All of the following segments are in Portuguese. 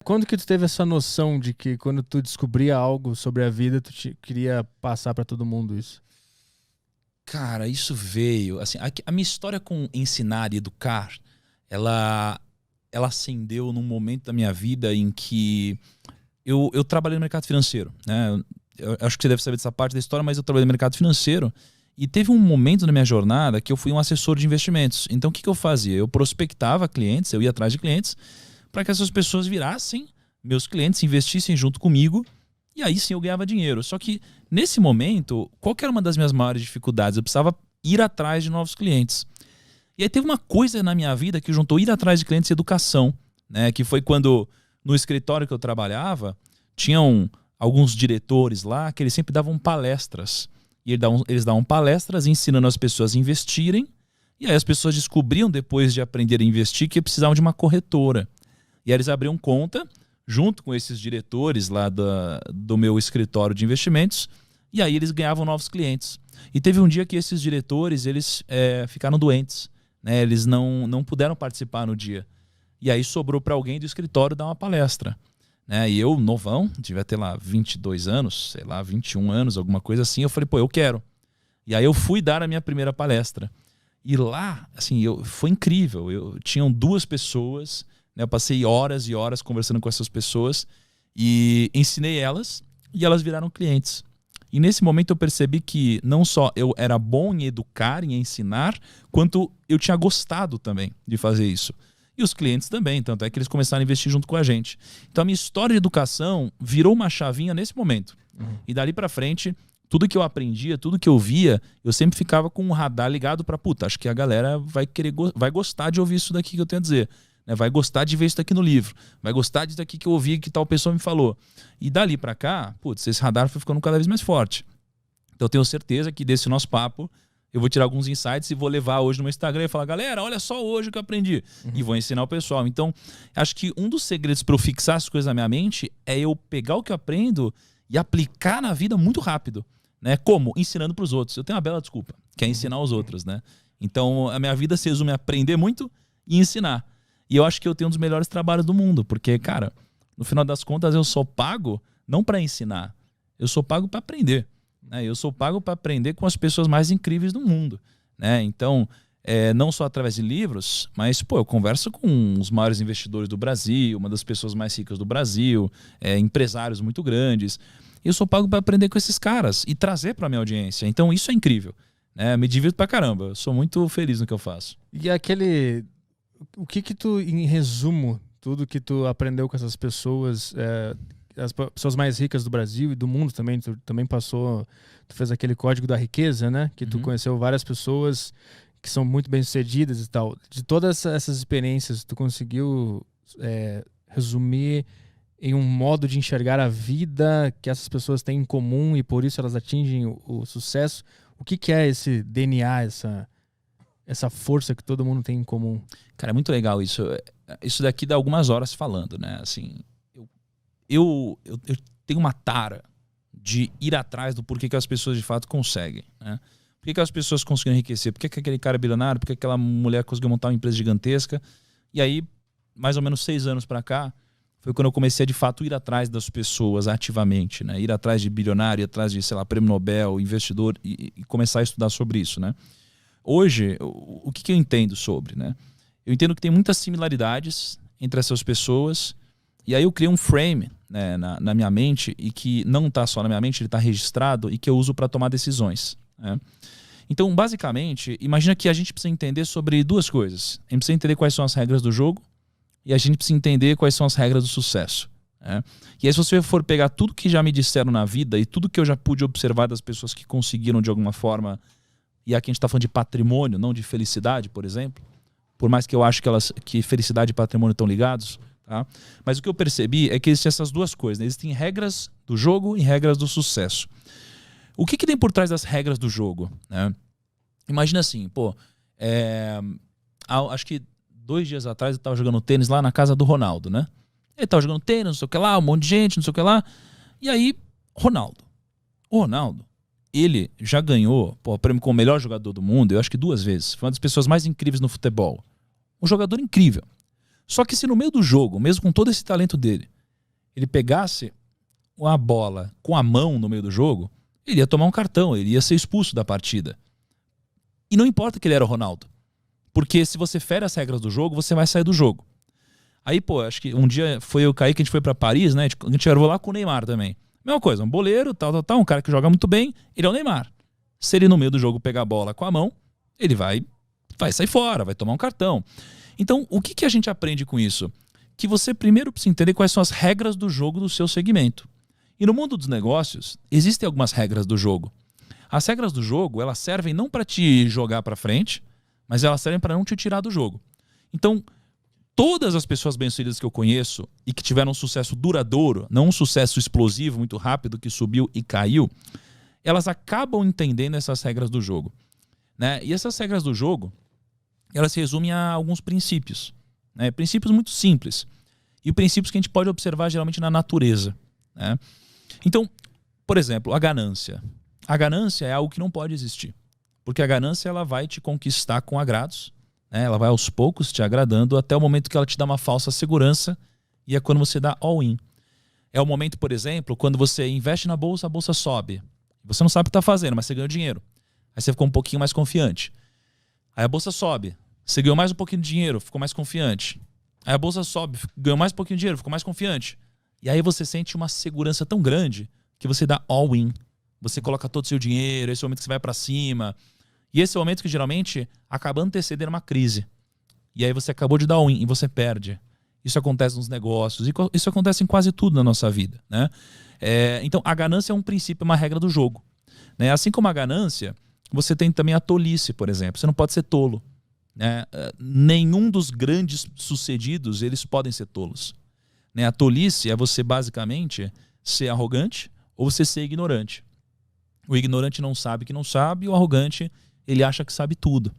quando que tu teve essa noção de que quando tu descobria algo sobre a vida, queria passar para todo mundo isso? Cara, isso veio... Assim, a minha história com ensinar e educar, ela acendeu num momento da minha vida em que eu trabalhei no mercado financeiro, né? Eu acho que você deve saber dessa parte da história, mas eu trabalhei no mercado financeiro e teve um momento na minha jornada que eu fui um assessor de investimentos. Então, o que eu fazia? Eu prospectava clientes, eu ia atrás de clientes para que essas pessoas virassem meus clientes, investissem junto comigo e aí sim eu ganhava dinheiro. Só que nesse momento, qual que era uma das minhas maiores dificuldades? Eu precisava ir atrás de novos clientes. E aí teve uma coisa na minha vida que juntou ir atrás de clientes e educação, né? Que foi quando no escritório que eu trabalhava, tinham alguns diretores lá que eles sempre davam palestras. E eles davam palestras ensinando as pessoas a investirem. E aí as pessoas descobriam, depois de aprender a investir, que precisavam de uma corretora. E aí eles abriam conta, junto com esses diretores lá do meu escritório de investimentos. E aí eles ganhavam novos clientes. E teve um dia que esses diretores eles ficaram doentes, né? Eles não puderam participar no dia. E aí sobrou para alguém do escritório dar uma palestra. Né? E eu, novão, devia ter lá 22 anos, sei lá, 21 anos, alguma coisa assim. Eu falei, pô, eu quero. E aí eu fui dar a minha primeira palestra. E lá, assim, foi incrível. Tinham 2 pessoas, né? Eu passei horas e horas conversando com essas pessoas e ensinei elas e elas viraram clientes. E nesse momento eu percebi que não só eu era bom em educar, em ensinar, quanto eu tinha gostado também de fazer isso. E os clientes também, tanto é que eles começaram a investir junto com a gente. Então a minha história de educação virou uma chavinha nesse momento. E dali pra frente, tudo que eu aprendia, tudo que eu via, eu sempre ficava com um radar ligado pra, puta, acho que a galera vai gostar de ouvir isso daqui que eu tenho a dizer. Né? Vai gostar de ver isso daqui no livro. Vai gostar disso daqui que eu ouvi, que tal pessoa me falou. E dali pra cá, putz, esse radar foi ficando cada vez mais forte. Então eu tenho certeza que desse nosso papo, eu vou tirar alguns insights e vou levar hoje no meu Instagram e falar, galera, olha só hoje o que eu aprendi. E vou ensinar o pessoal. Então, acho que um dos segredos para eu fixar as coisas na minha mente é eu pegar o que eu aprendo e aplicar na vida muito rápido. Né? Como? Ensinando para os outros. Eu tenho uma bela desculpa, que é ensinar os outros. Né? Então, a minha vida se resume a aprender muito e ensinar. E eu acho que eu tenho um dos melhores trabalhos do mundo. Porque, cara, no final das contas, eu sou pago não para ensinar. Eu sou pago para aprender. Eu sou pago para aprender com as pessoas mais incríveis do mundo. Né? Então, não só através de livros, mas pô, eu converso com os maiores investidores do Brasil, uma das pessoas mais ricas do Brasil, empresários muito grandes. Eu sou pago para aprender com esses caras e trazer para minha audiência. Então, isso é incrível. Né? Me divirto pra caramba. Eu sou muito feliz no que eu faço. E o que tu, em resumo, tudo que tu aprendeu com essas pessoas... as pessoas mais ricas do Brasil e do mundo também, tu também passou, tu fez aquele código da riqueza, né? Que tu conheceu várias pessoas que são muito bem-sucedidas e tal. De todas essas experiências, tu conseguiu resumir em um modo de enxergar a vida que essas pessoas têm em comum e por isso elas atingem o sucesso. O que é esse DNA, essa força que todo mundo tem em comum? Cara, é muito legal isso. Isso daqui dá algumas horas falando, né? Assim... Eu tenho uma tara de ir atrás do porquê que as pessoas de fato conseguem. Né? Por que as pessoas conseguiram enriquecer? Por que aquele cara é bilionário? Por que aquela mulher conseguiu montar uma empresa gigantesca? E aí, mais ou menos 6 anos para cá, foi quando eu comecei a de fato ir atrás das pessoas ativamente. Né? Ir atrás de bilionário, ir atrás de, sei lá, prêmio Nobel, investidor e começar a estudar sobre isso. Né? Hoje, o que eu entendo sobre? Né? Eu entendo que tem muitas similaridades entre essas pessoas. E aí eu criei um frame, né, na minha mente, e que não está só na minha mente, ele está registrado e que eu uso para tomar decisões. Né? Então, basicamente, imagina que a gente precisa entender sobre 2 coisas. A gente precisa entender quais são as regras do jogo e a gente precisa entender quais são as regras do sucesso. Né? E aí, se você for pegar tudo que já me disseram na vida e tudo que eu já pude observar das pessoas que conseguiram de alguma forma, e aqui a gente está falando de patrimônio, não de felicidade, por exemplo, por mais que eu acho que felicidade e patrimônio estão ligados, tá? Mas o que eu percebi é que existem essas 2 coisas. Né? Existem regras do jogo e regras do sucesso. O que tem por trás das regras do jogo? Né? Imagina assim, pô, acho que 2 dias atrás eu estava jogando tênis lá na casa do Ronaldo, né? Ele estava jogando tênis, não sei o que lá, um monte de gente, não sei o que lá. E aí, o Ronaldo, ele já ganhou o prêmio como o melhor jogador do mundo, eu acho que 2 vezes. Foi uma das pessoas mais incríveis no futebol. Um jogador incrível. Só que se no meio do jogo, mesmo com todo esse talento dele, ele pegasse uma bola com a mão no meio do jogo, ele ia tomar um cartão, ele ia ser expulso da partida. E não importa que ele era o Ronaldo. Porque se você fere as regras do jogo, você vai sair do jogo. Aí, pô, acho que um dia foi eu caí que a gente foi pra Paris, né? A gente gravou lá com o Neymar também. Mesma coisa, um boleiro, tal, um cara que joga muito bem, ele é o Neymar. Se ele no meio do jogo pegar a bola com a mão, ele vai sair fora, vai tomar um cartão. Então, o que a gente aprende com isso? Que você primeiro precisa entender quais são as regras do jogo do seu segmento. E no mundo dos negócios, existem algumas regras do jogo. As regras do jogo, elas servem não para te jogar para frente, mas elas servem para não te tirar do jogo. Então, todas as pessoas bem-sucedidas que eu conheço e que tiveram um sucesso duradouro, não um sucesso explosivo, muito rápido, que subiu e caiu, elas acabam entendendo essas regras do jogo, né? E essas regras do jogo, elas se resumem a alguns princípios, né? Princípios muito simples. E princípios que a gente pode observar geralmente na natureza, né? Então, por exemplo, a ganância. A ganância é algo que não pode existir. Porque a ganância ela vai te conquistar com agrados, né? Ela vai aos poucos te agradando até o momento que ela te dá uma falsa segurança e é quando você dá all-in. É o momento, por exemplo, quando você investe na bolsa, a bolsa sobe. Você não sabe o que está fazendo, mas você ganhou dinheiro. Aí você ficou um pouquinho mais confiante. Aí a bolsa sobe. Você ganhou mais um pouquinho de dinheiro, ficou mais confiante. Aí a bolsa sobe, ganhou mais um pouquinho de dinheiro, ficou mais confiante. E aí você sente uma segurança tão grande que você dá all-in. Você coloca todo o seu dinheiro, esse é o momento que você vai para cima. E esse é o momento que geralmente acaba antecedendo uma crise. E aí você acabou de dar all-in e você perde. Isso acontece nos negócios, isso acontece em quase tudo na nossa vida, né? Então a ganância é um princípio, uma regra do jogo, né? Assim como a ganância, você tem também a tolice, por exemplo. Você não pode ser tolo, né? Nenhum dos grandes sucedidos, eles podem ser tolos, né? A tolice é você basicamente ser arrogante ou você ser ignorante. O ignorante não sabe que não sabe, e o arrogante, ele acha que sabe tudo.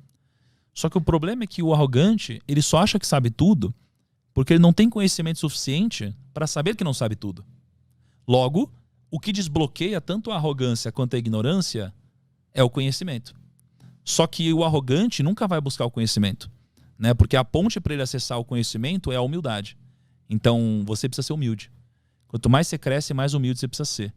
Só que o problema é que o arrogante, ele só acha que sabe tudo porque ele não tem conhecimento suficiente para saber que não sabe tudo. Logo, o que desbloqueia tanto a arrogância quanto a ignorância é o conhecimento. Só que o arrogante nunca vai buscar o conhecimento, né? Porque a ponte para ele acessar o conhecimento é a humildade. Então, você precisa ser humilde. Quanto mais você cresce, mais humilde você precisa ser,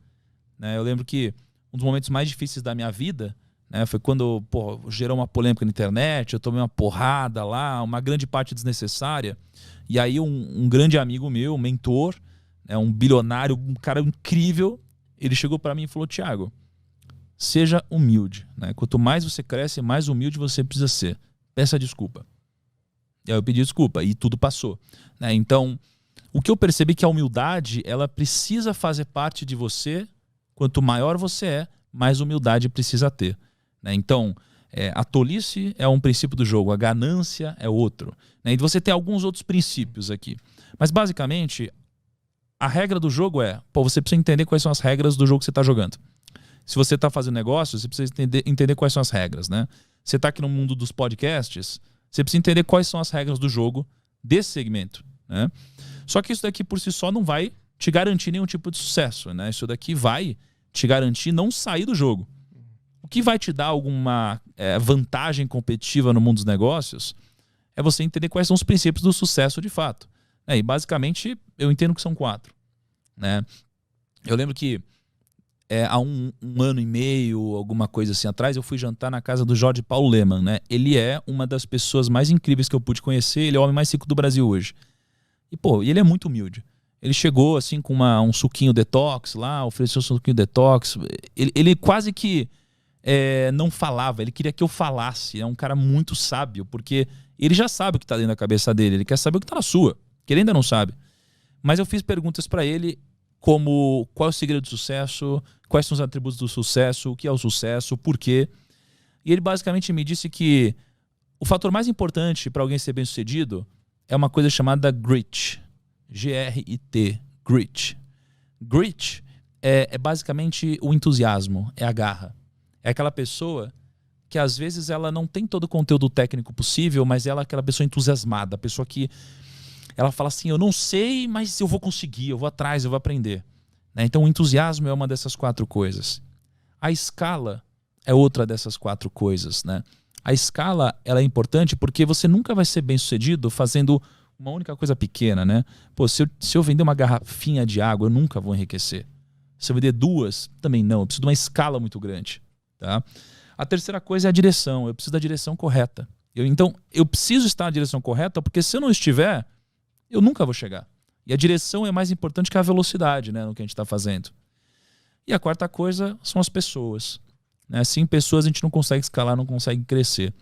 né? Eu lembro que um dos momentos mais difíceis da minha vida, né, foi quando gerou uma polêmica na internet, eu tomei uma porrada lá, uma grande parte desnecessária. E aí um grande amigo meu, um mentor, né, um bilionário, um cara incrível, ele chegou para mim e falou: Thiago, seja humilde, né? Quanto mais você cresce, mais humilde você precisa ser. Peça desculpa. E aí eu pedi desculpa e tudo passou, né? Então, o que eu percebi é que a humildade, ela precisa fazer parte de você. Quanto maior você é, mais humildade precisa ter, né? Então, a tolice é um princípio do jogo, a ganância é outro, né? E você tem alguns outros princípios aqui. Mas, basicamente, a regra do jogo você precisa entender quais são as regras do jogo que você está jogando. Se você está fazendo negócio, você precisa entender quais são as regras, né? Você está aqui no mundo dos podcasts, você precisa entender quais são as regras do jogo desse segmento, né? Só que isso daqui por si só não vai te garantir nenhum tipo de sucesso, né? Isso daqui vai te garantir não sair do jogo. O que vai te dar alguma vantagem competitiva no mundo dos negócios é você entender quais são os princípios do sucesso de fato. E basicamente eu entendo que são 4, né? Eu lembro que há um ano e meio, alguma coisa assim atrás, eu fui jantar na casa do Jorge Paulo Lemann, né? Ele é uma das pessoas mais incríveis que eu pude conhecer, ele é o homem mais rico do Brasil hoje. E ele é muito humilde. Ele chegou assim com um suquinho detox lá, ofereceu um suquinho detox. Ele quase que não falava, ele queria que eu falasse. É um cara muito sábio, porque ele já sabe o que está dentro da cabeça dele, ele quer saber o que está na sua, que ele ainda não sabe. Mas eu fiz perguntas para ele como qual é o segredo do sucesso, quais são os atributos do sucesso, o que é o sucesso, por quê. E ele basicamente me disse que o fator mais importante para alguém ser bem-sucedido é uma coisa chamada grit. G-R-I-T, grit. Grit é basicamente o entusiasmo, é a garra. É aquela pessoa que às vezes ela não tem todo o conteúdo técnico possível, mas ela é aquela pessoa entusiasmada, a pessoa que ela fala assim: eu não sei, mas eu vou conseguir, eu vou atrás, eu vou aprender, né? Então o entusiasmo é uma dessas 4 coisas. A escala é outra dessas 4 coisas, né? A escala ela é importante porque você nunca vai ser bem sucedido fazendo uma única coisa pequena, né? Pô, se eu vender uma garrafinha de água, eu nunca vou enriquecer. Se eu vender 2, também não. Eu preciso de uma escala muito grande, tá? A terceira coisa é a direção. Eu preciso da direção correta. Então, eu preciso estar na direção correta, porque se eu não estiver, eu nunca vou chegar. E a direção é mais importante que a velocidade, né, no que a gente está fazendo. E a quarta coisa são as pessoas, né? Sem pessoas a gente não consegue escalar, não consegue crescer.